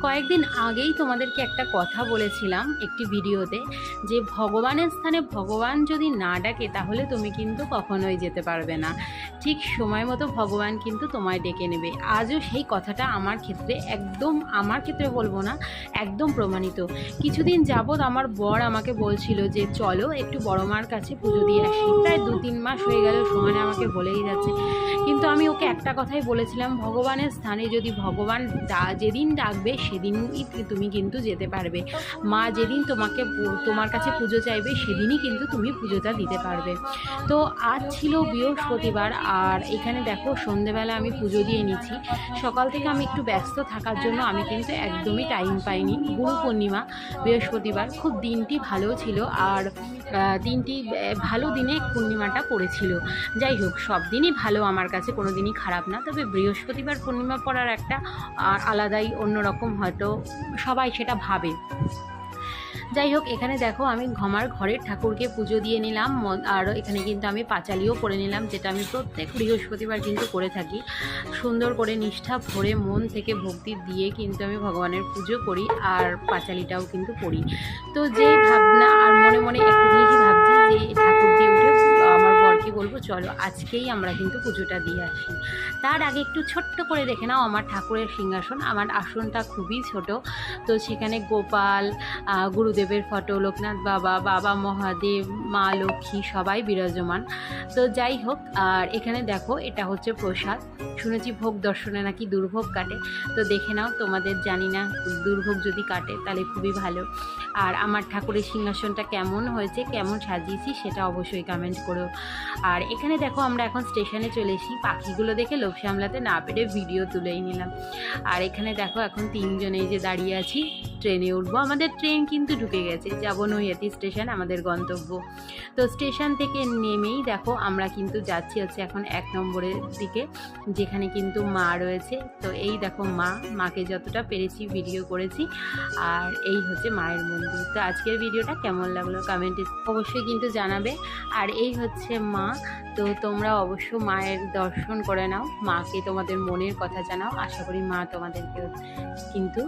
কয়েকদিন আগেই তোমাদেরকে একটা কথা বলেছিলাম একটি ভিডিওতে, যে ভগবানের স্থানে ভগবান যদি না ডাকে তাহলে তুমি কিন্তু কখনোই যেতে পারবে না। ঠিক সময় মতো ভগবান কিন্তু তোমায় ডেকে নেবে। আজও সেই কথাটা আমার ক্ষেত্রে একদম, আমার ক্ষেত্রে বলবো না, একদম প্রমাণিত। কিছুদিন যাবৎ আমার বর আমাকে বলছিল যে চলো একটু বড় মার কাছে পুজো দিয়ে আসি। প্রায় 2-3 মাস হয়ে গেল সমানে আমাকে বলেই যাচ্ছে, কিন্তু আমি ওকে একটা কথাই বলেছিলাম, ভগবানের স্থানে যদি ভগবান যেদিন ডাকবে সেদিনই তুমি কিন্তু যেতে পারবে। মা যেদিন তোমার কাছে পুজো চাইবে সেদিনই কিন্তু তুমি পুজোটা দিতে পারবে। তো আজ ছিল বৃহস্পতিবার, আর এখানে দেখো সন্ধেবেলা আমি পুজো দিয়ে নিচ্ছি। সকাল থেকে আমি একটু ব্যস্ত থাকার জন্য আমি কিন্তু একদমই টাইম পাইনি। গুরু পূর্ণিমা, বৃহস্পতিবার, খুব দিনটি ভালো ছিল, আর দিনটি ভালো দিনে পূর্ণিমাটা পড়েছিল। যাই হোক, সব দিনই ভালো আমার কাছে, কোনো দিনই খারাপ না, তবে বৃহস্পতিবার পূর্ণিমা পড়ার একটা আলাদাই অন্যরকম হয়তো সবাই সেটা ভাবে। যাই হোক, এখানে দেখো আমি আমার ঘরের ঠাকুরকে পুজো দিয়ে নিলাম, আর এখানে কিন্তু আমি পাঁচালিও করে নিলাম, যেটা আমি প্রত্যেক বৃহস্পতিবার কিন্তু করে থাকি। সুন্দর করে নিষ্ঠা ভরে মন থেকে ভক্তি দিয়ে কিন্তু আমি ভগবানের পুজো করি, আর পাঁচালিটাও কিন্তু পড়ি। তো যে ভাবনা আর মনে মনে একটা জিনিসই ভাবছি যে ঠাকুর দিয়ে উঠে আমার বরকে বলবো চলো আজকেই আমরা কিন্তু পুজোটা দিয়ে আসি। তার আগে একটু ছোট্ট করে দেখে নাও আমার ঠাকুরের সিংহাসন। আমার আসনটা খুবই ছোট, তো সেখানে গোপাল, গুরুদেবের ফটো, লোকনাথ বাবা, বাবা মহাদেব, মা লক্ষ্মী সবাই বিরাজমান। তো যাই হোক, আর এখানে দেখো এটা হচ্ছে প্রসাদ। শুনেছি ভোগ দর্শনে নাকি দুর্ভোগ কাটে, তো দেখে নাও, তোমাদের জানি না, দুর্ভোগ যদি কাটে তাহলে খুবই ভালো। আর আমার ঠাকুরের সিংহাসনটা কেমন হয়েছে, কেমন সাজিয়েছি সেটা অবশ্যই কমেন্ট করো। আর এখানে দেখো আমরা এখন স্টেশনে চলে এসেছি। পাখিগুলো দেখে লোভ সামলাতে না পেরে ভিডিও তুলেই নিলাম। আর এখানে দেখো এখন 3 জনে যে দাঁড়িয়ে আছি, ট্রেনে উঠবো। আমাদের ট্রেন কিন্তু ঢুকে গেছে, যাবো নৈহাটি স্টেশন, আমাদের গন্তব্য। তো স্টেশন থেকে নেমেই দেখো আমরা কিন্তু যাচ্ছি হচ্ছে এখন 1 নম্বরের দিকে, যেখানে কিন্তু মা রয়েছে। তো এই দেখো মাকে যতটা পেরেছি ভিডিও করেছি, আর এই হচ্ছে মায়ের মন্দির। তো আজকের ভিডিওটা কেমন লাগলো কমেন্টে অবশ্যই কিন্তু জানাবে। আর এই হচ্ছে মা। তো তোমরা অবশ্য মায়ের দর্শন করে নাও, মাকে তোমাদের মনের কথা জানাও। আশা করি মা তোমাদেরকে কিন্তু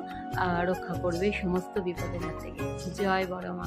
রক্ষা করবে সমস্ত বিপদের হাত থেকে। জয় বড় মা।